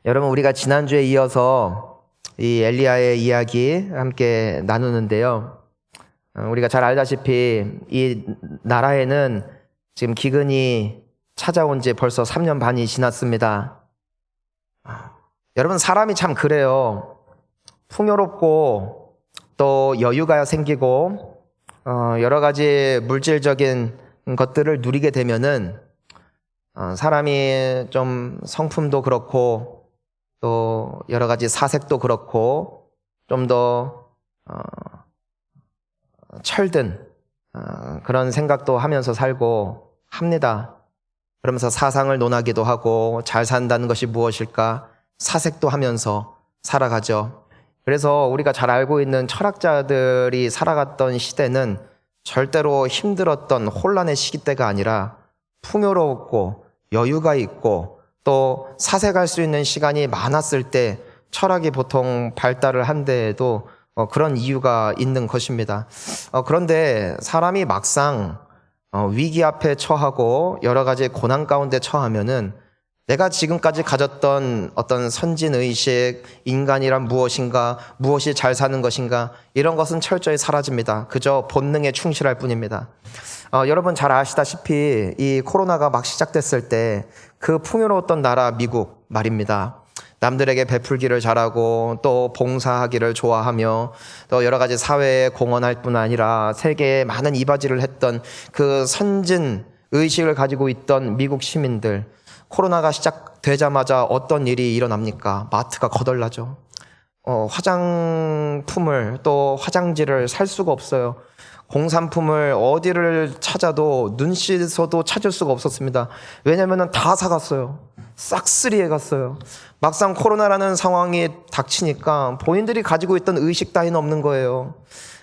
여러분, 우리가 지난주에 이어서 이 엘리야의 이야기 함께 나누는데요. 우리가 잘 알다시피 이 나라에는 지금 기근이 찾아온 지 벌써 3년 반이 지났습니다. 여러분, 사람이 참 그래요. 풍요롭고 또 여유가 생기고 여러 가지 물질적인 것들을 누리게 되면은 사람이 좀 성품도 그렇고 또 여러 가지 사색도 그렇고 좀 더 철든 그런 생각도 하면서 살고 합니다. 그러면서 사상을 논하기도 하고 잘 산다는 것이 무엇일까 사색도 하면서 살아가죠. 그래서 우리가 잘 알고 있는 철학자들이 살아갔던 시대는 절대로 힘들었던 혼란의 시기 때가 아니라 풍요롭고 여유가 있고 또 사색할 수 있는 시간이 많았을 때 철학이 보통 발달을 한 데에도 그런 이유가 있는 것입니다. 그런데 사람이 막상 위기 앞에 처하고 여러 가지 고난 가운데 처하면은 내가 지금까지 가졌던 어떤 선진의식, 인간이란 무엇인가, 무엇이 잘 사는 것인가, 이런 것은 철저히 사라집니다. 그저 본능에 충실할 뿐입니다. 여러분 잘 아시다시피 이 코로나가 막 시작됐을 때 그 풍요로웠던 나라 미국 말입니다. 남들에게 베풀기를 잘하고 또 봉사하기를 좋아하며 또 여러 가지 사회에 공헌할 뿐 아니라 세계에 많은 이바지를 했던 그 선진 의식을 가지고 있던 미국 시민들, 코로나가 시작되자마자 어떤 일이 일어납니까? 마트가 거덜나죠. 화장품을 또 화장지를 살 수가 없어요. 공산품을 어디를 찾아도 눈 씻어도 찾을 수가 없었습니다. 왜냐면은 다 사갔어요. 싹쓸이해 갔어요. 막상 코로나라는 상황이 닥치니까 본인들이 가지고 있던 의식 따위는 없는 거예요.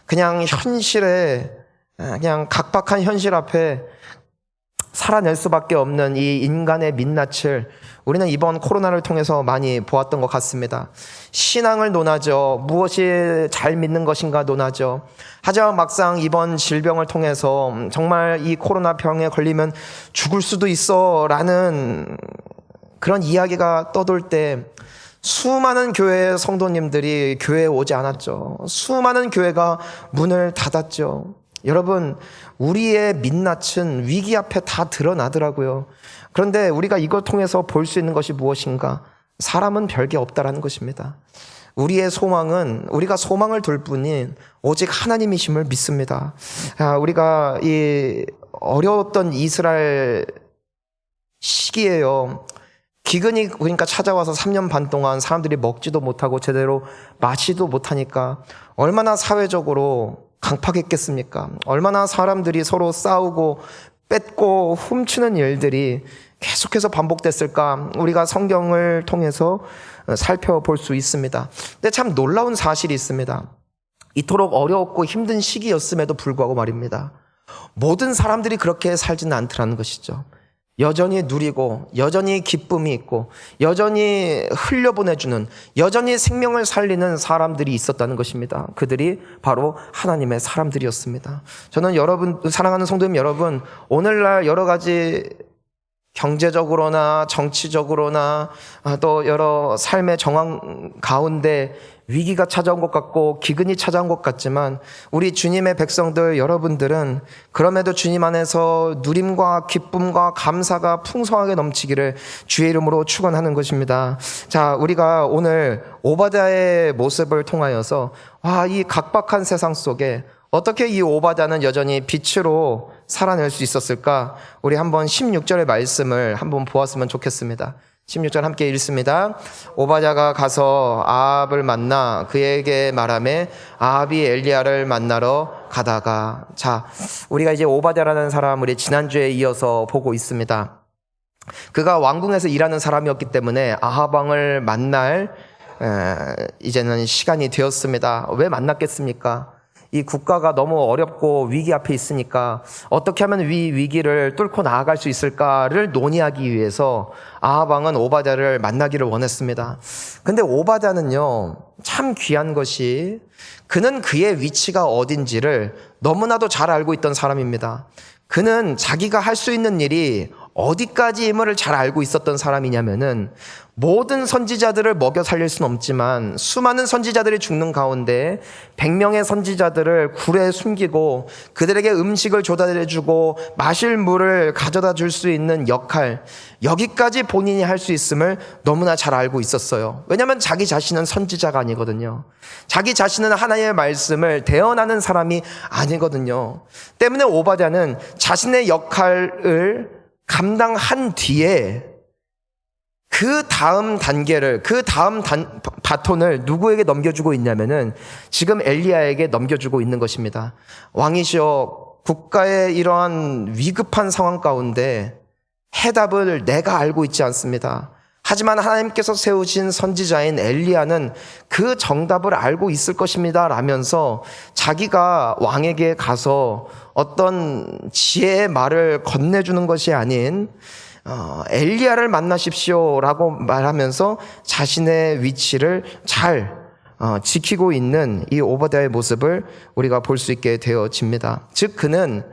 그냥 현실에, 그냥 각박한 현실 앞에 살아낼 수밖에 없는 이 인간의 민낯을 우리는 이번 코로나를 통해서 많이 보았던 것 같습니다. 신앙을 논하죠. 무엇이 잘 믿는 것인가 논하죠. 하지만 막상 이번 질병을 통해서 정말 이 코로나 병에 걸리면 죽을 수도 있어 라는 그런 이야기가 떠돌 때 수많은 교회 성도님들이 교회에 오지 않았죠. 수많은 교회가 문을 닫았죠. 여러분, 우리의 민낯은 위기 앞에 다 드러나더라고요. 그런데 우리가 이걸 통해서 볼 수 있는 것이 무엇인가? 사람은 별게 없다라는 것입니다. 우리의 소망은 우리가 소망을 둘 뿐인 오직 하나님이심을 믿습니다. 우리가 이 어려웠던 이스라엘 시기에요. 기근이 그러니까 찾아와서 3년 반 동안 사람들이 먹지도 못하고 제대로 마시도 못하니까 얼마나 사회적으로 강팍했겠습니까? 얼마나 사람들이 서로 싸우고 뺏고 훔치는 일들이 계속해서 반복됐을까? 우리가 성경을 통해서 살펴볼 수 있습니다. 근데 참 놀라운 사실이 있습니다. 이토록 어려웠고 힘든 시기였음에도 불구하고 말입니다. 모든 사람들이 그렇게 살지는 않더라는 것이죠. 여전히 누리고 여전히 기쁨이 있고 여전히 흘려보내주는 여전히 생명을 살리는 사람들이 있었다는 것입니다. 그들이 바로 하나님의 사람들이었습니다. 저는 여러분, 사랑하는 성도님 여러분, 오늘날 여러 가지 경제적으로나 정치적으로나 또 여러 삶의 정황 가운데 위기가 찾아온 것 같고 기근이 찾아온 것 같지만 우리 주님의 백성들 여러분들은 그럼에도 주님 안에서 누림과 기쁨과 감사가 풍성하게 넘치기를 주의 이름으로 축원하는 것입니다. 자, 우리가 오늘 오바댜의 모습을 통하여서 이 각박한 세상 속에 어떻게 이 오바댜는 여전히 빛으로 살아낼 수 있었을까? 우리 한번 16절의 말씀을 한번 보았으면 좋겠습니다. 16절 함께 읽습니다. 오바댜가 가서 아합을 만나 그에게 말하매 아합이 엘리야를 만나러 가다가, 자, 우리가 이제 오바댜라는 사람 우리 지난주에 이어서 보고 있습니다. 그가 왕궁에서 일하는 사람이었기 때문에 아합 왕을 만날 이제는 시간이 되었습니다. 왜 만났겠습니까? 이 국가가 너무 어렵고 위기 앞에 있으니까 어떻게 하면 이 위기를 뚫고 나아갈 수 있을까를 논의하기 위해서 아합 왕은 오바댜를 만나기를 원했습니다. 근데 오바댜는요, 참 귀한 것이 그는 그의 위치가 어딘지를 너무나도 잘 알고 있던 사람입니다. 그는 자기가 할 수 있는 일이 어디까지 임무를 잘 알고 있었던 사람이냐면은 모든 선지자들을 먹여 살릴 수는 없지만 수많은 선지자들이 죽는 가운데 100명의 선지자들을 굴에 숨기고 그들에게 음식을 조달해주고 마실 물을 가져다 줄 수 있는 역할, 여기까지 본인이 할 수 있음을 너무나 잘 알고 있었어요. 왜냐하면 자기 자신은 선지자가 아니거든요. 자기 자신은 하나님의 말씀을 대언하는 사람이 아니거든요. 때문에 오바댜는 자신의 역할을 감당한 뒤에 그 다음 단계를, 그 다음 바톤을 누구에게 넘겨주고 있냐면은 지금 엘리야에게 넘겨주고 있는 것입니다. 왕이시여, 국가의 이러한 위급한 상황 가운데 해답을 내가 알고 있지 않습니다. 하지만 하나님께서 세우신 선지자인 엘리야는 그 정답을 알고 있을 것입니다 라면서 자기가 왕에게 가서 어떤 지혜의 말을 건네주는 것이 아닌 엘리야를 만나십시오라고 말하면서 자신의 위치를 잘 지키고 있는 이 오바댜의 모습을 우리가 볼 수 있게 되어집니다. 즉 그는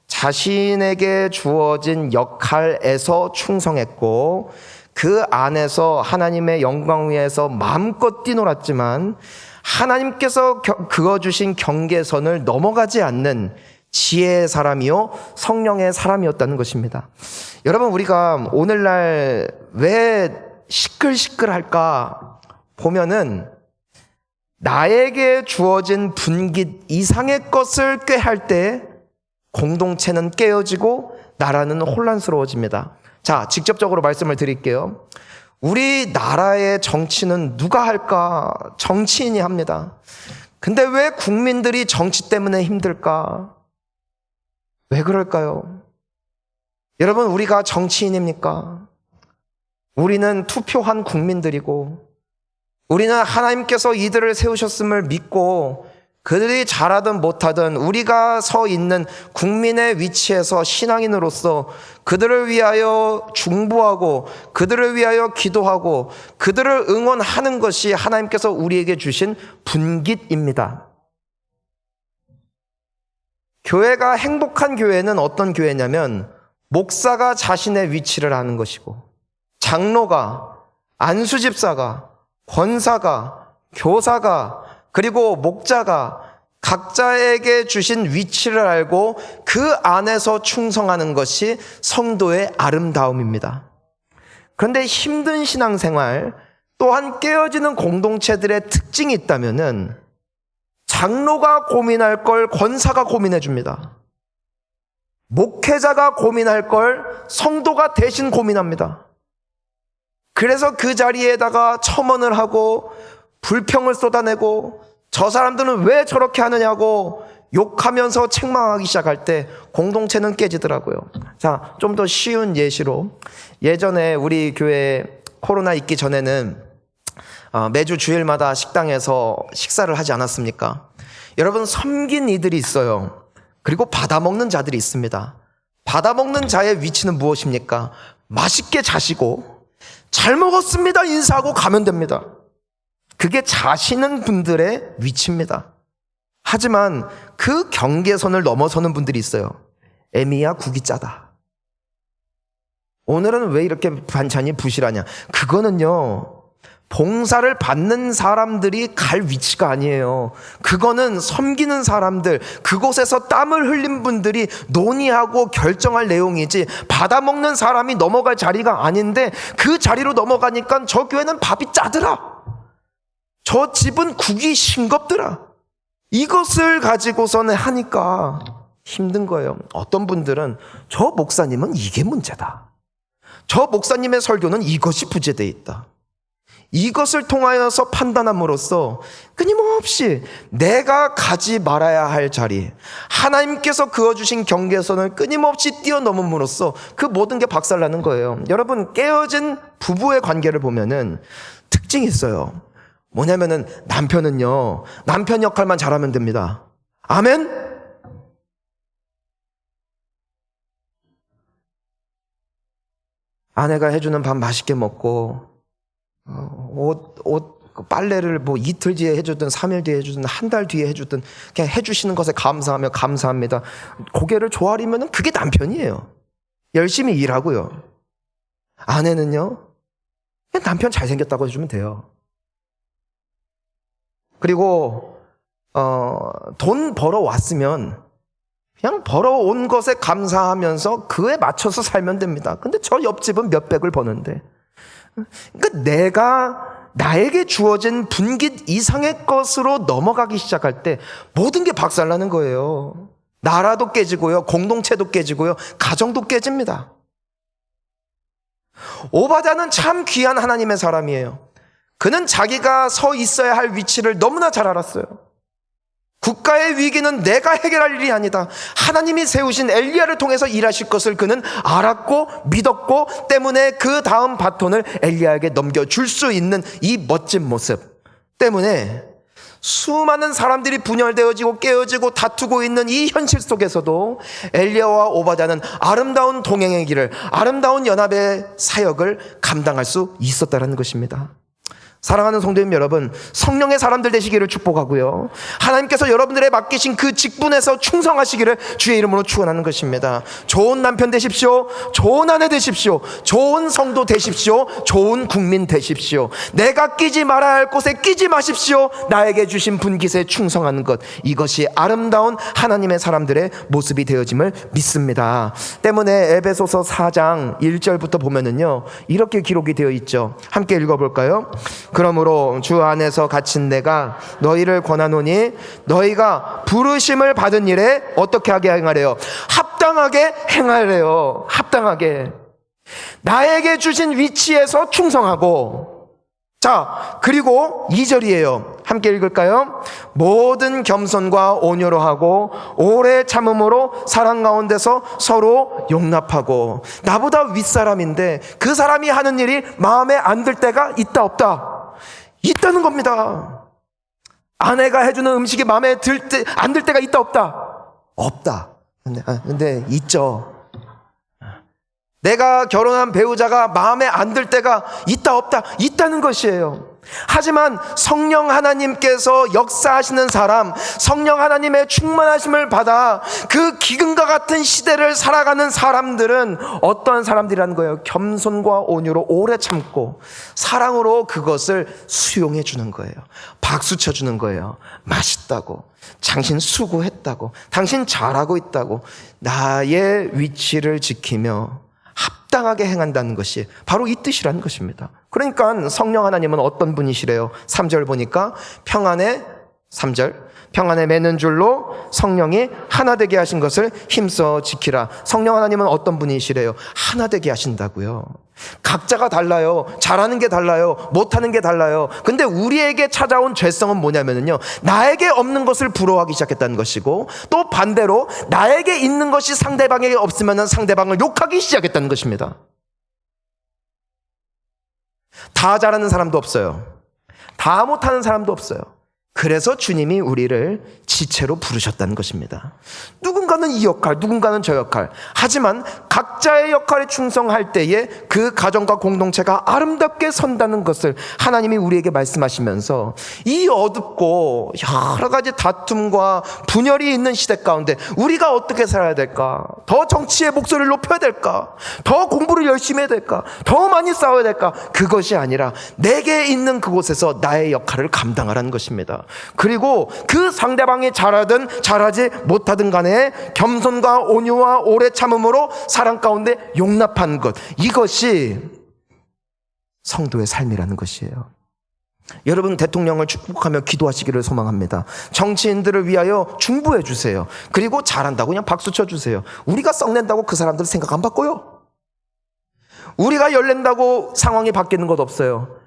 자신에게 주어진 역할에서 충성했고 그 안에서 하나님의 영광 위에서 마음껏 뛰놀았지만 하나님께서 그어주신 경계선을 넘어가지 않는 지혜의 사람이요 성령의 사람이었다는 것입니다. 여러분, 우리가 오늘날 왜 시끌시끌할까 보면은 나에게 주어진 분깃 이상의 것을 꾀할 때 공동체는 깨어지고 나라는 혼란스러워집니다. 자, 직접적으로 말씀을 드릴게요. 우리 나라의 정치는 누가 할까? 정치인이 합니다. 근데 왜 국민들이 정치 때문에 힘들까? 왜 그럴까요? 여러분, 우리가 정치인입니까? 우리는 투표한 국민들이고 우리는 하나님께서 이들을 세우셨음을 믿고 그들이 잘하든 못하든 우리가 서 있는 국민의 위치에서 신앙인으로서 그들을 위하여 중보하고 그들을 위하여 기도하고 그들을 응원하는 것이 하나님께서 우리에게 주신 분깃입니다. 교회가 행복한 교회는 어떤 교회냐면 목사가 자신의 위치를 아는 것이고 장로가, 안수집사가, 권사가, 교사가 그리고 목자가 각자에게 주신 위치를 알고 그 안에서 충성하는 것이 성도의 아름다움입니다. 그런데 힘든 신앙생활 또한 깨어지는 공동체들의 특징이 있다면은 장로가 고민할 걸 권사가 고민해 줍니다. 목회자가 고민할 걸 성도가 대신 고민합니다. 그래서 그 자리에다가 첨언을 하고 불평을 쏟아내고 저 사람들은 왜 저렇게 하느냐고 욕하면서 책망하기 시작할 때 공동체는 깨지더라고요. 자, 좀 더 쉬운 예시로 예전에 우리 교회 코로나 있기 전에는 매주 주일마다 식당에서 식사를 하지 않았습니까? 여러분, 섬긴 이들이 있어요. 그리고 받아먹는 자들이 있습니다. 받아먹는 자의 위치는 무엇입니까? 맛있게 자시고 잘 먹었습니다 인사하고 가면 됩니다. 그게 자시는 분들의 위치입니다. 하지만 그 경계선을 넘어서는 분들이 있어요. 애미야 국이 짜다. 오늘은 왜 이렇게 반찬이 부실하냐? 그거는요, 봉사를 받는 사람들이 갈 위치가 아니에요. 그거는 섬기는 사람들, 그곳에서 땀을 흘린 분들이 논의하고 결정할 내용이지 받아먹는 사람이 넘어갈 자리가 아닌데 그 자리로 넘어가니까 저 교회는 밥이 짜더라. 저 집은 국이 싱겁더라. 이것을 가지고서는 하니까 힘든 거예요. 어떤 분들은 저 목사님은 이게 문제다. 저 목사님의 설교는 이것이 부재되어 있다. 이것을 통하여서 판단함으로써 끊임없이 내가 가지 말아야 할 자리, 하나님께서 그어주신 경계선을 끊임없이 뛰어넘음으로써 그 모든 게 박살나는 거예요. 여러분, 깨어진 부부의 관계를 보면은 특징이 있어요. 뭐냐면은 남편은요, 남편 역할만 잘하면 됩니다. 아멘? 아내가 해주는 밥 맛있게 먹고 옷 빨래를 뭐 이틀 뒤에 해주든 3일 뒤에 해주든 한 달 뒤에 해주든 그냥 해주시는 것에 감사하며 감사합니다. 고개를 조아리면 그게 남편이에요. 열심히 일하고요. 아내는요, 그냥 남편 잘생겼다고 해주면 돼요. 그리고 돈 벌어왔으면 그냥 벌어온 것에 감사하면서 그에 맞춰서 살면 됩니다. 근데 저 옆집은 몇백을 버는데, 그러니까 나에게 주어진 분깃 이상의 것으로 넘어가기 시작할 때 모든 게 박살나는 거예요. 나라도 깨지고요, 공동체도 깨지고요, 가정도 깨집니다. 오바댜는 참 귀한 하나님의 사람이에요. 그는 자기가 서 있어야 할 위치를 너무나 잘 알았어요. 국가의 위기는 내가 해결할 일이 아니다. 하나님이 세우신 엘리야를 통해서 일하실 것을 그는 알았고 믿었고, 때문에 그 다음 바톤을 엘리야에게 넘겨줄 수 있는 이 멋진 모습 때문에 수많은 사람들이 분열되어지고 깨어지고 다투고 있는 이 현실 속에서도 엘리야와 오바댜는 아름다운 동행의 길을, 아름다운 연합의 사역을 감당할 수 있었다는 것입니다. 사랑하는 성도님 여러분, 성령의 사람들 되시기를 축복하고요, 하나님께서 여러분들의 맡기신 그 직분에서 충성하시기를 주의 이름으로 축원하는 것입니다. 좋은 남편 되십시오. 좋은 아내 되십시오. 좋은 성도 되십시오. 좋은 국민 되십시오. 내가 끼지 말아야 할 곳에 끼지 마십시오. 나에게 주신 분깃에 충성하는 것, 이것이 아름다운 하나님의 사람들의 모습이 되어짐을 믿습니다. 때문에 에베소서 4장 1절부터 보면은요, 이렇게 기록이 되어 있죠. 함께 읽어볼까요? 그러므로 주 안에서 갇힌 내가 너희를 권하노니 너희가 부르심을 받은 일에 어떻게 하게 행하래요? 합당하게 행하래요. 합당하게. 나에게 주신 위치에서 충성하고. 자, 그리고 2절이에요. 함께 읽을까요? 모든 겸손과 온유로 하고 오래 참음으로 사랑 가운데서 서로 용납하고. 나보다 윗사람인데 그 사람이 하는 일이 마음에 안 들 때가 있다 없다? 있다는 겁니다. 아내가 해주는 음식이 마음에 안 들 때가 있다 없다? 없다. 근데 있죠. 내가 결혼한 배우자가 마음에 안 들 때가 있다 없다? 있다는 것이에요. 하지만 성령 하나님께서 역사하시는 사람, 성령 하나님의 충만하심을 받아 그 기근과 같은 시대를 살아가는 사람들은 어떠한 사람들이라는 거예요? 겸손과 온유로 오래 참고 사랑으로 그것을 수용해 주는 거예요. 박수 쳐주는 거예요. 맛있다고, 당신 수고했다고, 당신 잘하고 있다고, 나의 위치를 지키며 합당하게 행한다는 것이 바로 이 뜻이라는 것입니다. 그러니까 성령 하나님은 어떤 분이시래요? 3절 보니까 평안에, 3절, 평안에 매는 줄로 성령이 하나 되게 하신 것을 힘써 지키라. 성령 하나님은 어떤 분이시래요? 하나 되게 하신다고요. 각자가 달라요. 잘하는 게 달라요. 못하는 게 달라요. 근데 우리에게 찾아온 죄성은 뭐냐면요, 나에게 없는 것을 부러워하기 시작했다는 것이고, 또 반대로 나에게 있는 것이 상대방에게 없으면 상대방을 욕하기 시작했다는 것입니다. 다 잘하는 사람도 없어요. 다 못하는 사람도 없어요. 그래서 주님이 우리를 지체로 부르셨다는 것입니다. 누군가는 이 역할, 누군가는 저 역할. 하지만 각자의 역할에 충성할 때에 그 가정과 공동체가 아름답게 선다는 것을 하나님이 우리에게 말씀하시면서, 이 어둡고 여러 가지 다툼과 분열이 있는 시대 가운데 우리가 어떻게 살아야 될까? 더 정치의 목소리를 높여야 될까? 더 공부를 열심히 해야 될까? 더 많이 싸워야 될까? 그것이 아니라 내게 있는 그곳에서 나의 역할을 감당하라는 것입니다. 그리고 그 상대방이 잘하든 잘하지 못하든 간에 겸손과 온유와 오래 참음으로 사랑 가운데 용납하는 것, 이것이 성도의 삶이라는 것이에요. 여러분, 대통령을 축복하며 기도하시기를 소망합니다. 정치인들을 위하여 중보해 주세요. 그리고 잘한다고 그냥 박수 쳐주세요. 우리가 썩낸다고 그 사람들 생각 안 바꿔요. 우리가 열낸다고 상황이 바뀌는 것 없어요.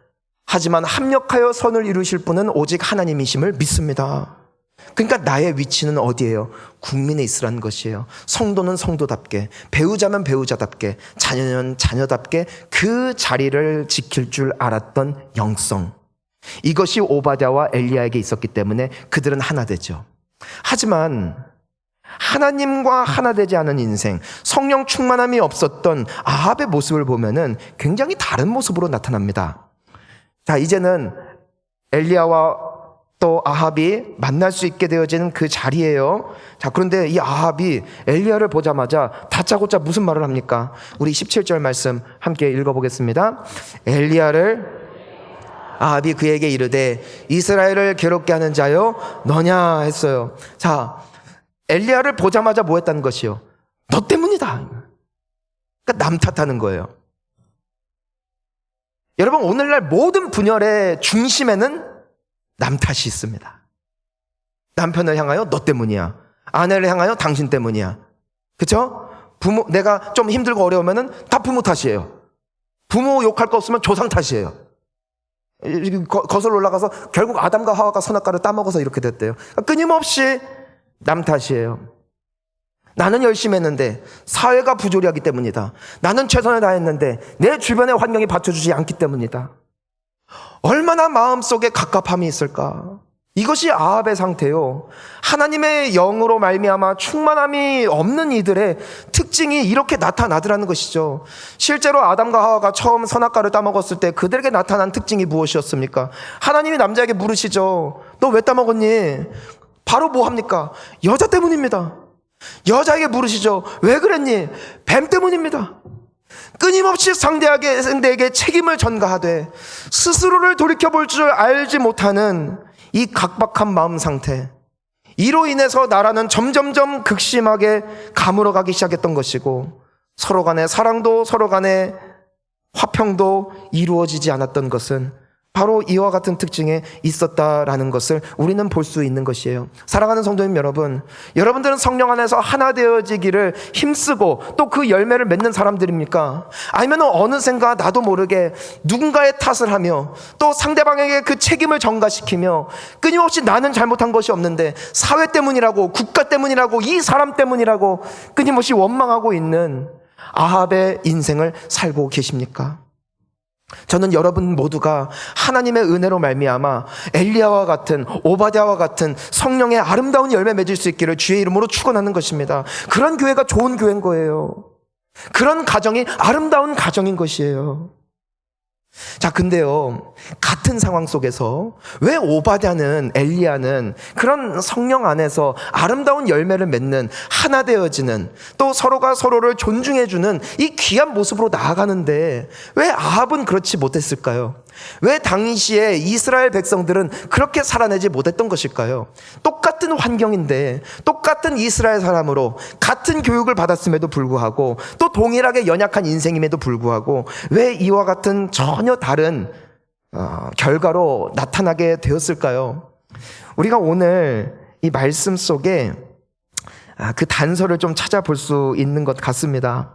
하지만 합력하여 선을 이루실 분은 오직 하나님이심을 믿습니다. 그러니까 나의 위치는 어디예요? 국민에 있으라는 것이에요. 성도는 성도답게, 배우자면 배우자답게, 자녀는 자녀답게 그 자리를 지킬 줄 알았던 영성, 이것이 오바댜와 엘리야에게 있었기 때문에 그들은 하나 되죠. 하지만 하나님과 하나 되지 않은 인생, 성령 충만함이 없었던 아합의 모습을 보면은 굉장히 다른 모습으로 나타납니다. 자, 이제는 엘리야와 또 아합이 만날 수 있게 되어지는 그 자리예요. 자, 그런데 이 아합이 엘리야를 보자마자 다짜고짜 무슨 말을 합니까? 우리 17절 말씀 함께 읽어보겠습니다. 아합이 그에게 이르되 이스라엘을 괴롭게 하는 자여 너냐 했어요. 자, 엘리야를 보자마자 뭐 했다는 것이요? 너 때문이다. 그러니까 남 탓하는 거예요. 여러분, 오늘날 모든 분열의 중심에는 남 탓이 있습니다. 남편을 향하여 너 때문이야. 아내를 향하여 당신 때문이야. 그렇죠? 부모, 내가 좀 힘들고 어려우면은 다 부모 탓이에요. 부모 욕할 거 없으면 조상 탓이에요. 거슬러 올라가서 결국 아담과 하와가 선악과를 따먹어서 이렇게 됐대요. 끊임없이 남 탓이에요. 나는 열심히 했는데 사회가 부조리하기 때문이다. 나는 최선을 다했는데 내 주변의 환경이 받쳐주지 않기 때문이다. 얼마나 마음속에 갑갑함이 있을까? 이것이 아합의 상태요. 하나님의 영으로 말미암아 충만함이 없는 이들의 특징이 이렇게 나타나더라는 것이죠. 실제로 아담과 하와가 처음 선악과를 따먹었을 때 그들에게 나타난 특징이 무엇이었습니까? 하나님이 남자에게 물으시죠. 너 왜 따먹었니? 바로 뭐 합니까? 여자 때문입니다. 여자에게 물으시죠. 왜 그랬니? 뱀 때문입니다. 끊임없이 상대에게 책임을 전가하되 스스로를 돌이켜볼 줄 알지 못하는 이 각박한 마음 상태, 이로 인해서 나라는 점점점 극심하게 가물어가기 시작했던 것이고 서로 간의 사랑도 서로 간의 화평도 이루어지지 않았던 것은 바로 이와 같은 특징에 있었다라는 것을 우리는 볼 수 있는 것이에요. 사랑하는 성도님 여러분, 여러분들은 성령 안에서 하나 되어지기를 힘쓰고 또 그 열매를 맺는 사람들입니까? 아니면 어느샌가 나도 모르게 누군가의 탓을 하며 또 상대방에게 그 책임을 전가시키며 끊임없이 나는 잘못한 것이 없는데 사회 때문이라고, 국가 때문이라고, 이 사람 때문이라고 끊임없이 원망하고 있는 아합의 인생을 살고 계십니까? 저는 여러분 모두가 하나님의 은혜로 말미암아 엘리야와 같은, 오바댜와 같은 성령의 아름다운 열매 맺을 수 있기를 주의 이름으로 축원하는 것입니다. 그런 교회가 좋은 교회인 거예요. 그런 가정이 아름다운 가정인 것이에요. 자, 근데요, 같은 상황 속에서 왜 오바댜는, 엘리야는 그런 성령 안에서 아름다운 열매를 맺는, 하나 되어지는, 또 서로가 서로를 존중해주는 이 귀한 모습으로 나아가는데 왜 아합은 그렇지 못했을까요? 왜 당시에 이스라엘 백성들은 그렇게 살아내지 못했던 것일까요? 똑같은 환경인데, 똑같은 이스라엘 사람으로 같은 교육을 받았음에도 불구하고, 또 동일하게 연약한 인생임에도 불구하고 왜 이와 같은 전혀 다른 결과로 나타나게 되었을까요? 우리가 오늘 이 말씀 속에 그 단서를 좀 찾아볼 수 있는 것 같습니다.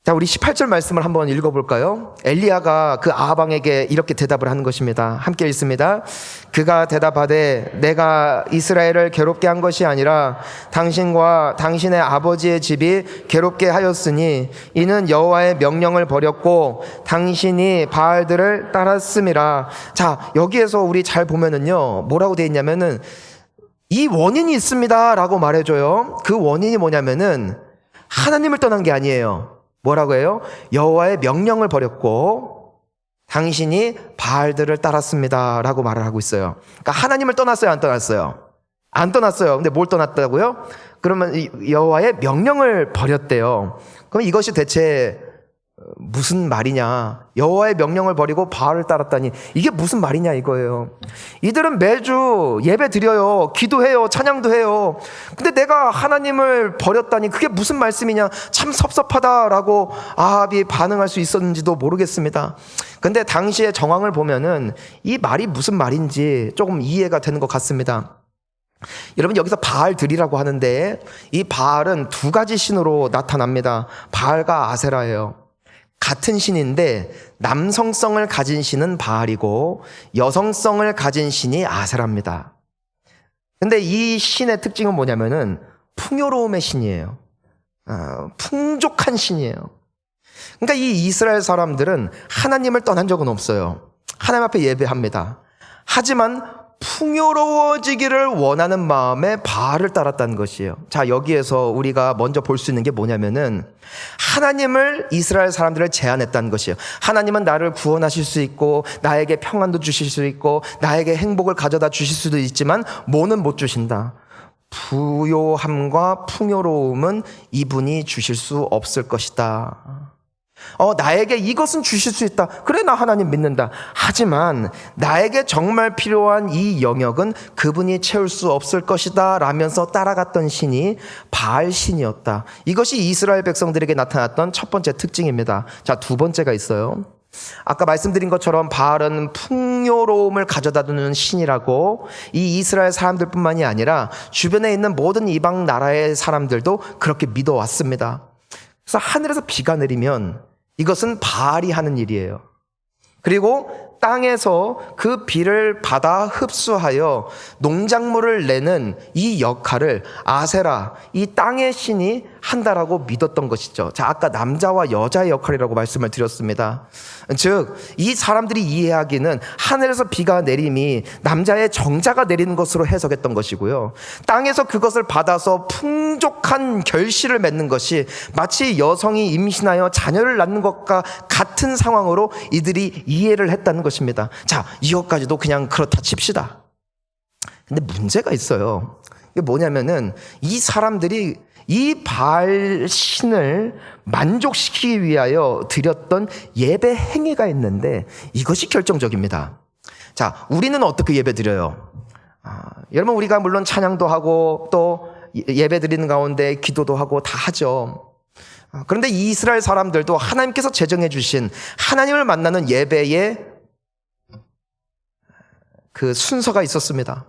자, 우리 18절 말씀을 한번 읽어볼까요? 엘리야가 그 아합왕에게 이렇게 대답을 하는 것입니다. 함께 읽습니다. 그가 대답하되 내가 이스라엘을 괴롭게 한 것이 아니라 당신과 당신의 아버지의 집이 괴롭게 하였으니 이는 여호와의 명령을 버렸고 당신이 바알들을 따랐음이라. 자, 여기에서 우리 잘 보면은요, 뭐라고 되어 있냐면은 이 원인이 있습니다 라고 말해줘요. 그 원인이 뭐냐면은 하나님을 떠난 게 아니에요. 뭐라고 해요? 여호와의 명령을 버렸고 당신이 바알들을 따랐습니다 라고 말을 하고 있어요. 그러니까 하나님을 떠났어요, 안 떠났어요? 안 떠났어요. 근데 뭘 떠났다고요? 그러면 여호와의 명령을 버렸대요. 그럼 이것이 대체 무슨 말이냐? 여호와의 명령을 버리고 바알을 따랐다니 이게 무슨 말이냐 이거예요. 이들은 매주 예배 드려요, 기도해요, 찬양도 해요. 근데 내가 하나님을 버렸다니 그게 무슨 말씀이냐? 참 섭섭하다라고 아합이 반응할 수 있었는지도 모르겠습니다. 근데 당시의 정황을 보면은 이 말이 무슨 말인지 조금 이해가 되는 것 같습니다. 여러분, 여기서 바알들이라고 하는데 이 바알은 두 가지 신으로 나타납니다. 바알과 아세라예요. 같은 신인데 남성성을 가진 신은 바알이고 여성성을 가진 신이 아세라입니다. 근데 이 신의 특징은 뭐냐면은 풍요로움의 신이에요. 풍족한 신이에요. 그러니까 이 이스라엘 사람들은 하나님을 떠난 적은 없어요. 하나님 앞에 예배합니다. 하지만 풍요로워지기를 원하는 마음에 바알을 따랐다는 것이에요. 자, 여기에서 우리가 먼저 볼 수 있는 게 뭐냐면은 하나님을, 이스라엘 사람들을 제안했다는 것이에요. 하나님은 나를 구원하실 수 있고 나에게 평안도 주실 수 있고 나에게 행복을 가져다 주실 수도 있지만 뭐는 못 주신다. 부요함과 풍요로움은 이분이 주실 수 없을 것이다. 나에게 이것은 주실 수 있다. 그래, 나 하나님 믿는다. 하지만 나에게 정말 필요한 이 영역은 그분이 채울 수 없을 것이다 라면서 따라갔던 신이 바알 신이었다. 이것이 이스라엘 백성들에게 나타났던 첫 번째 특징입니다. 자, 두 번째가 있어요. 아까 말씀드린 것처럼 바알은 풍요로움을 가져다주는 신이라고 이 이스라엘 사람들뿐만이 아니라 주변에 있는 모든 이방 나라의 사람들도 그렇게 믿어왔습니다. 그래서 하늘에서 비가 내리면 이것은 바알이 하는 일이에요. 그리고 땅에서 그 비를 받아 흡수하여 농작물을 내는 이 역할을 아세라, 이 땅의 신이 한다라고 믿었던 것이죠. 자, 아까 남자와 여자의 역할이라고 말씀을 드렸습니다. 즉, 이 사람들이 이해하기는 하늘에서 비가 내림이 남자의 정자가 내리는 것으로 해석했던 것이고요. 땅에서 그것을 받아서 풍족한 결실을 맺는 것이 마치 여성이 임신하여 자녀를 낳는 것과 같은 상황으로 이들이 이해를 했다는 것입니다. 자, 이것까지도 그냥 그렇다 칩시다. 근데 문제가 있어요. 이게 뭐냐면은 이 사람들이 이 바알 신을 만족시키기 위하여 드렸던 예배 행위가 있는데 이것이 결정적입니다. 자, 우리는 어떻게 예배 드려요? 여러분, 우리가 물론 찬양도 하고 또 예배 드리는 가운데 기도도 하고 다 하죠. 그런데 이 이스라엘 사람들도 하나님께서 제정해 주신 하나님을 만나는 예배의 그 순서가 있었습니다.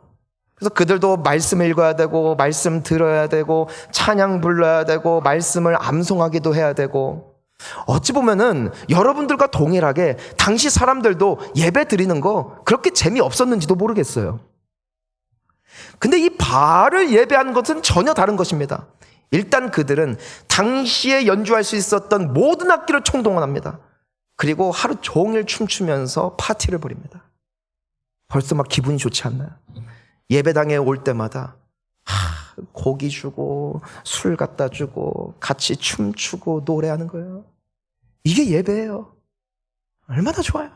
그래서 그들도 말씀 읽어야 되고 말씀 들어야 되고 찬양 불러야 되고 말씀을 암송하기도 해야 되고, 어찌 보면은 여러분들과 동일하게 당시 사람들도 예배 드리는 거 그렇게 재미없었는지도 모르겠어요. 근데 이 바알을 예배하는 것은 전혀 다른 것입니다. 일단 그들은 당시에 연주할 수 있었던 모든 악기를 총동원합니다. 그리고 하루 종일 춤추면서 파티를 벌입니다. 벌써 막 기분이 좋지 않나요? 예배당에 올 때마다 고기 주고 술 갖다 주고 같이 춤추고 노래하는 거예요. 이게 예배예요. 얼마나 좋아요.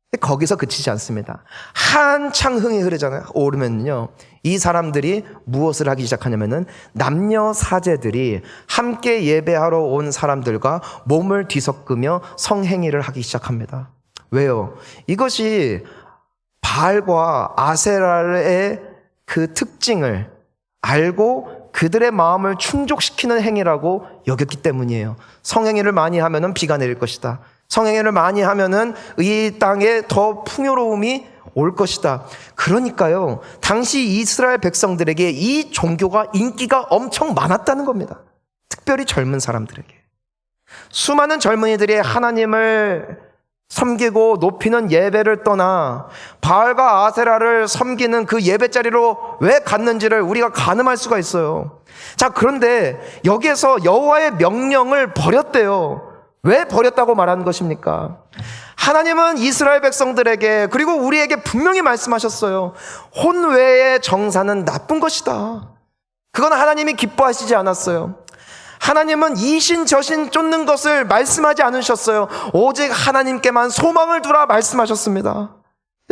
근데 거기서 그치지 않습니다. 한창 흥이 흐르잖아요. 오르면요, 이 사람들이 무엇을 하기 시작하냐면은 남녀 사제들이 함께 예배하러 온 사람들과 몸을 뒤섞으며 성행위를 하기 시작합니다. 왜요? 이것이 바알과 아세라의 그 특징을 알고 그들의 마음을 충족시키는 행위라고 여겼기 때문이에요. 성행위를 많이 하면은 비가 내릴 것이다. 성행위를 많이 하면은 이 땅에 더 풍요로움이 올 것이다. 그러니까요, 당시 이스라엘 백성들에게 이 종교가 인기가 엄청 많았다는 겁니다. 특별히 젊은 사람들에게. 수많은 젊은이들이 하나님을 섬기고 높이는 예배를 떠나 바알과 아세라를 섬기는 그 예배자리로 왜 갔는지를 우리가 가늠할 수가 있어요. 자, 그런데 여기에서 여호와의 명령을 버렸대요. 왜 버렸다고 말하는 것입니까? 하나님은 이스라엘 백성들에게, 그리고 우리에게 분명히 말씀하셨어요. 혼외의 정사는 나쁜 것이다. 그건 하나님이 기뻐하시지 않았어요. 하나님은 이신 저신 쫓는 것을 말씀하지 않으셨어요. 오직 하나님께만 소망을 두라 말씀하셨습니다.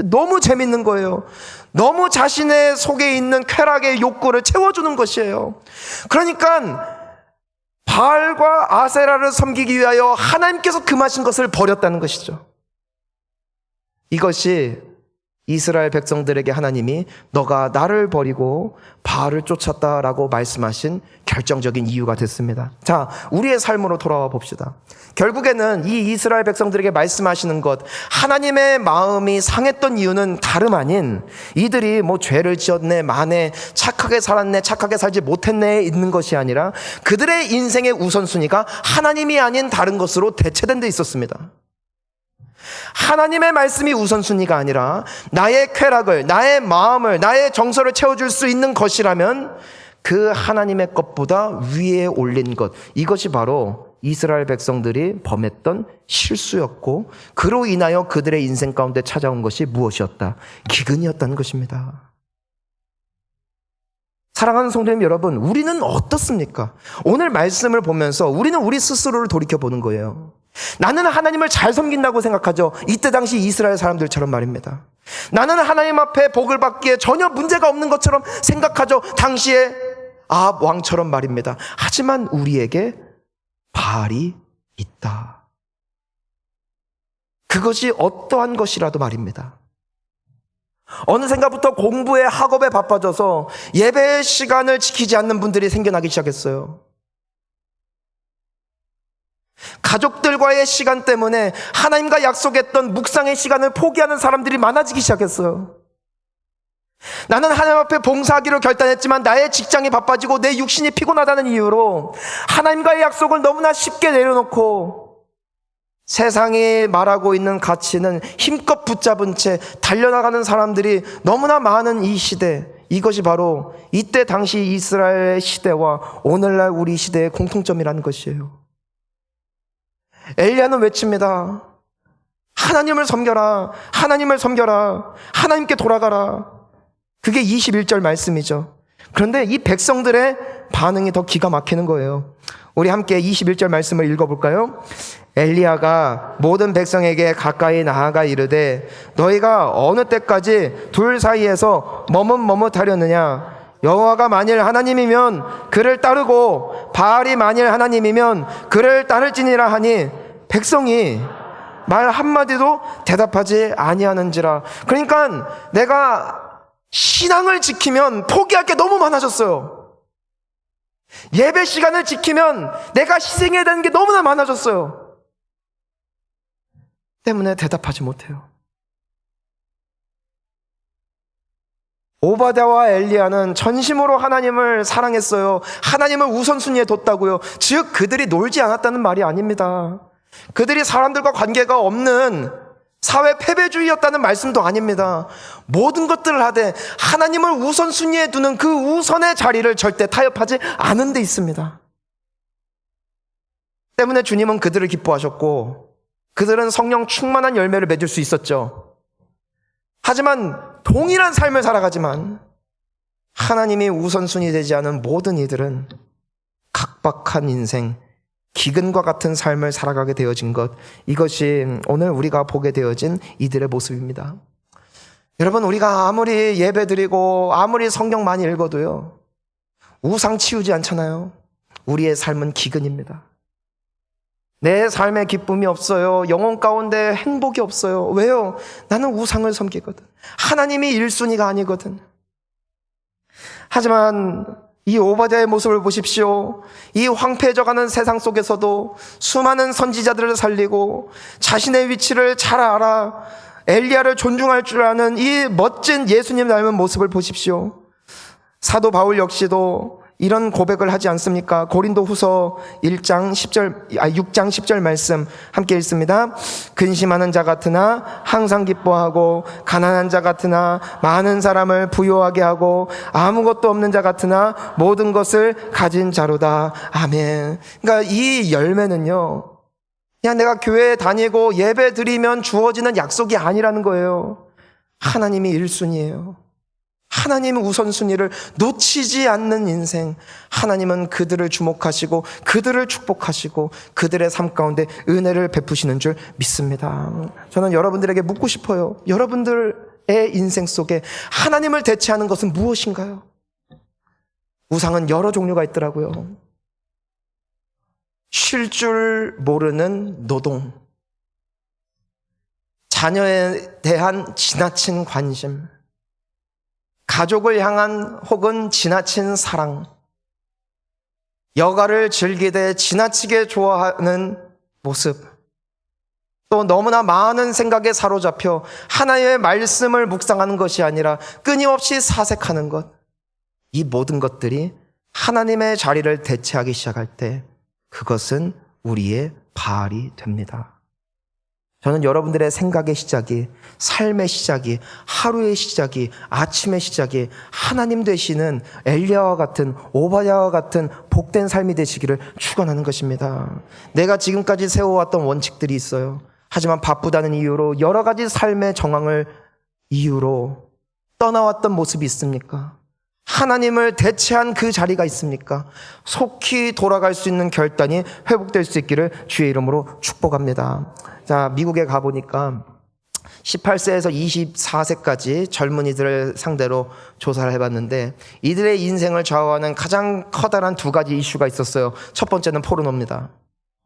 너무 재밌는 거예요. 너무 자신의 속에 있는 쾌락의 욕구를 채워주는 것이에요. 그러니까 바알과 아세라를 섬기기 위하여 하나님께서 금하신 것을 버렸다는 것이죠. 이것이 이스라엘 백성들에게 하나님이 너가 나를 버리고 바알을 쫓았다라고 말씀하신 결정적인 이유가 됐습니다. 자, 우리의 삶으로 돌아와 봅시다. 결국에는 이 이스라엘 백성들에게 말씀하시는 것, 하나님의 마음이 상했던 이유는 다름 아닌 이들이 뭐 죄를 지었네, 마네, 착하게 살았네, 착하게 살지 못했네에 있는 것이 아니라 그들의 인생의 우선순위가 하나님이 아닌 다른 것으로 대체된 데 있었습니다. 하나님의 말씀이 우선순위가 아니라 나의 쾌락을, 나의 마음을, 나의 정서를 채워줄 수 있는 것이라면 그 하나님의 것보다 위에 올린 것, 이것이 바로 이스라엘 백성들이 범했던 실수였고 그로 인하여 그들의 인생 가운데 찾아온 것이 무엇이었다? 기근이었다는 것입니다. 사랑하는 성도님 여러분, 우리는 어떻습니까? 오늘 말씀을 보면서 우리는 우리 스스로를 돌이켜보는 거예요. 나는 하나님을 잘 섬긴다고 생각하죠. 이때 당시 이스라엘 사람들처럼 말입니다. 나는 하나님 앞에 복을 받기에 전혀 문제가 없는 것처럼 생각하죠. 당시에 아합 왕처럼 말입니다. 하지만 우리에게 바알이 있다. 그것이 어떠한 것이라도 말입니다. 어느샌가부터 공부에 학업에 바빠져서 예배의 시간을 지키지 않는 분들이 생겨나기 시작했어요. 가족들과의 시간 때문에 하나님과 약속했던 묵상의 시간을 포기하는 사람들이 많아지기 시작했어요. 나는 하나님 앞에 봉사하기로 결단했지만 나의 직장이 바빠지고 내 육신이 피곤하다는 이유로 하나님과의 약속을 너무나 쉽게 내려놓고 세상이 말하고 있는 가치는 힘껏 붙잡은 채 달려나가는 사람들이 너무나 많은 이 시대, 이것이 바로 이때 당시 이스라엘의 시대와 오늘날 우리 시대의 공통점이라는 것이에요. 엘리야는 외칩니다. 하나님을 섬겨라. 하나님을 섬겨라. 하나님께 돌아가라. 그게 21절 말씀이죠. 그런데 이 백성들의 반응이 더 기가 막히는 거예요. 우리 함께 21절 말씀을 읽어볼까요? 엘리야가 모든 백성에게 가까이 나아가 이르되 너희가 어느 때까지 둘 사이에서 머뭇머뭇하려느냐? 여호와가 만일 하나님이면 그를 따르고 바알이 만일 하나님이면 그를 따를지니라 하니 백성이 말 한마디도 대답하지 아니하는지라. 그러니까 내가 신앙을 지키면 포기할 게 너무 많아졌어요. 예배 시간을 지키면 내가 희생해야 되는 게 너무나 많아졌어요. 때문에 대답하지 못해요. 오바댜와 엘리야는 전심으로 하나님을 사랑했어요. 하나님을 우선순위에 뒀다고요. 즉 그들이 놀지 않았다는 말이 아닙니다. 그들이 사람들과 관계가 없는 사회 패배주의였다는 말씀도 아닙니다. 모든 것들을 하되 하나님을 우선순위에 두는 그 우선의 자리를 절대 타협하지 않은 데 있습니다. 때문에 주님은 그들을 기뻐하셨고 그들은 성령 충만한 열매를 맺을 수 있었죠. 하지만 동일한 삶을 살아가지만 하나님이 우선순위 되지 않은 모든 이들은 각박한 인생, 기근과 같은 삶을 살아가게 되어진 것, 이것이 오늘 우리가 보게 되어진 이들의 모습입니다. 여러분, 우리가 아무리 예배드리고 아무리 성경 많이 읽어도요, 우상 치우지 않잖아요. 우리의 삶은 기근입니다. 내 삶에 기쁨이 없어요. 영혼 가운데 행복이 없어요. 왜요? 나는 우상을 섬기거든. 하나님이 1순위가 아니거든. 하지만 이 오바댜의 모습을 보십시오. 이 황폐해져가는 세상 속에서도 수많은 선지자들을 살리고 자신의 위치를 잘 알아 엘리야를 존중할 줄 아는 이 멋진 예수님 닮은 모습을 보십시오. 사도 바울 역시도 이런 고백을 하지 않습니까? 고린도 후서 6장 10절 말씀 함께 읽습니다. 근심하는 자 같으나 항상 기뻐하고 가난한 자 같으나 많은 사람을 부유하게 하고 아무것도 없는 자 같으나 모든 것을 가진 자로다. 아멘. 그러니까 이 열매는요, 그냥 내가 교회에 다니고 예배 드리면 주어지는 약속이 아니라는 거예요. 하나님이 1순위예요. 하나님의 우선순위를 놓치지 않는 인생, 하나님은 그들을 주목하시고 그들을 축복하시고 그들의 삶 가운데 은혜를 베푸시는 줄 믿습니다. 저는 여러분들에게 묻고 싶어요. 여러분들의 인생 속에 하나님을 대체하는 것은 무엇인가요? 우상은 여러 종류가 있더라고요. 쉴 줄 모르는 노동, 자녀에 대한 지나친 관심, 가족을 향한 혹은 지나친 사랑, 여가를 즐기되 지나치게 좋아하는 모습, 또 너무나 많은 생각에 사로잡혀 하나님의 말씀을 묵상하는 것이 아니라 끊임없이 사색하는 것, 이 모든 것들이 하나님의 자리를 대체하기 시작할 때 그것은 우리의 바알이 됩니다. 저는 여러분들의 생각의 시작이, 삶의 시작이, 하루의 시작이, 아침의 시작이 하나님 되시는 엘리야와 같은, 오바댜와 같은 복된 삶이 되시기를 축원하는 것입니다. 내가 지금까지 세워왔던 원칙들이 있어요. 하지만 바쁘다는 이유로 여러 가지 삶의 정황을 이유로 떠나왔던 모습이 있습니까? 하나님을 대체한 그 자리가 있습니까? 속히 돌아갈 수 있는 결단이 회복될 수 있기를 주의 이름으로 축복합니다. 자, 미국에 가보니까 18세에서 24세까지 젊은이들을 상대로 조사를 해봤는데 이들의 인생을 좌우하는 가장 커다란 두 가지 이슈가 있었어요. 첫 번째는 포르노입니다.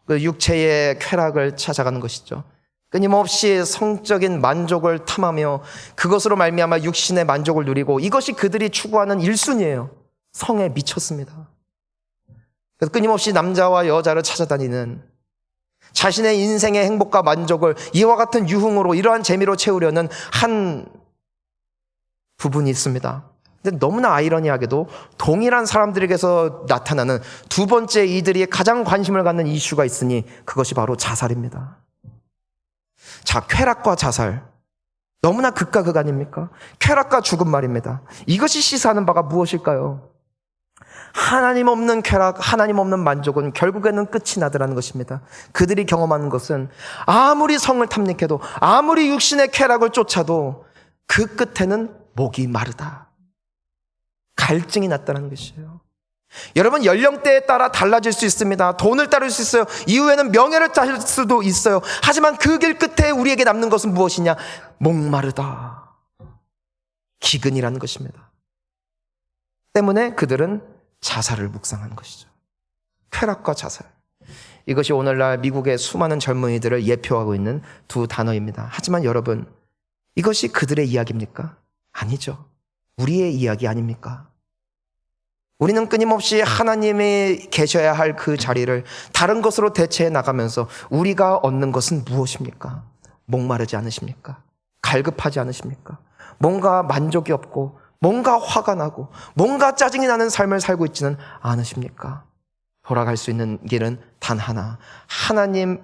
그 육체의 쾌락을 찾아가는 것이죠. 끊임없이 성적인 만족을 탐하며 그것으로 말미암아 육신의 만족을 누리고 이것이 그들이 추구하는 1순위예요. 성에 미쳤습니다. 그래서 끊임없이 남자와 여자를 찾아다니는 자신의 인생의 행복과 만족을 이와 같은 유흥으로 이러한 재미로 채우려는 한 부분이 있습니다. 근데 너무나 아이러니하게도 동일한 사람들에게서 나타나는 두 번째 이들이 가장 관심을 갖는 이슈가 있으니 그것이 바로 자살입니다. 자, 쾌락과 자살. 너무나 극과 극 아닙니까? 쾌락과 죽음 말입니다. 이것이 시사하는 바가 무엇일까요? 하나님 없는 쾌락, 하나님 없는 만족은 결국에는 끝이 나더라는 것입니다. 그들이 경험하는 것은 아무리 성을 탐닉해도 아무리 육신의 쾌락을 쫓아도 그 끝에는 목이 마르다. 갈증이 났다는 것이에요. 여러분, 연령대에 따라 달라질 수 있습니다. 돈을 따를 수 있어요. 이후에는 명예를 따를 수도 있어요. 하지만 그 길 끝에 우리에게 남는 것은 무엇이냐? 목마르다. 기근이라는 것입니다. 때문에 그들은 자살을 묵상하는 것이죠. 쾌락과 자살. 이것이 오늘날 미국의 수많은 젊은이들을 예표하고 있는 두 단어입니다. 하지만 여러분, 이것이 그들의 이야기입니까? 아니죠. 우리의 이야기 아닙니까? 우리는 끊임없이 하나님이 계셔야 할 그 자리를 다른 것으로 대체해 나가면서 우리가 얻는 것은 무엇입니까? 목마르지 않으십니까? 갈급하지 않으십니까? 뭔가 만족이 없고 뭔가 화가 나고 뭔가 짜증이 나는 삶을 살고 있지는 않으십니까? 돌아갈 수 있는 길은 단 하나, 하나님의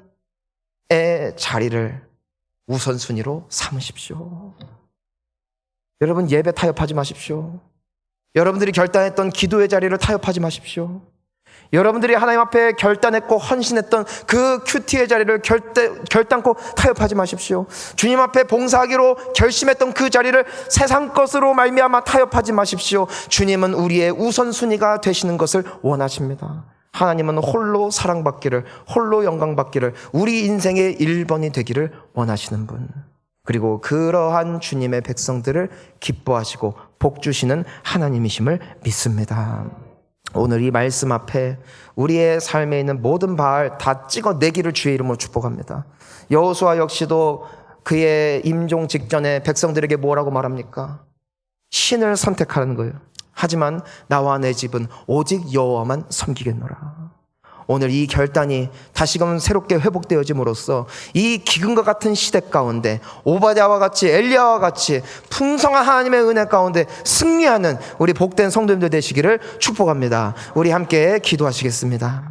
자리를 우선순위로 삼으십시오. 여러분, 예배 타협하지 마십시오. 여러분들이 결단했던 기도의 자리를 타협하지 마십시오. 여러분들이 하나님 앞에 결단했고 헌신했던 그 큐티의 자리를 결단코 타협하지 마십시오. 주님 앞에 봉사하기로 결심했던 그 자리를 세상 것으로 말미암아 타협하지 마십시오. 주님은 우리의 우선순위가 되시는 것을 원하십니다. 하나님은 홀로 사랑받기를, 홀로 영광받기를, 우리 인생의 1번이 되기를 원하시는 분, 그리고 그러한 주님의 백성들을 기뻐하시고 복 주시는 하나님이심을 믿습니다. 오늘 이 말씀 앞에 우리의 삶에 있는 모든 바알 다 찍어내기를 주의 이름으로 축복합니다. 여호수아 역시도 그의 임종 직전에 백성들에게 뭐라고 말합니까? 신을 선택하는 거예요. 하지만 나와 내 집은 오직 여호와만 섬기겠노라. 오늘 이 결단이 다시금 새롭게 회복되어짐으로써 이 기근과 같은 시대 가운데 오바댜와 같이 엘리야와 같이 풍성한 하나님의 은혜 가운데 승리하는 우리 복된 성도님들 되시기를 축복합니다. 우리 함께 기도하시겠습니다.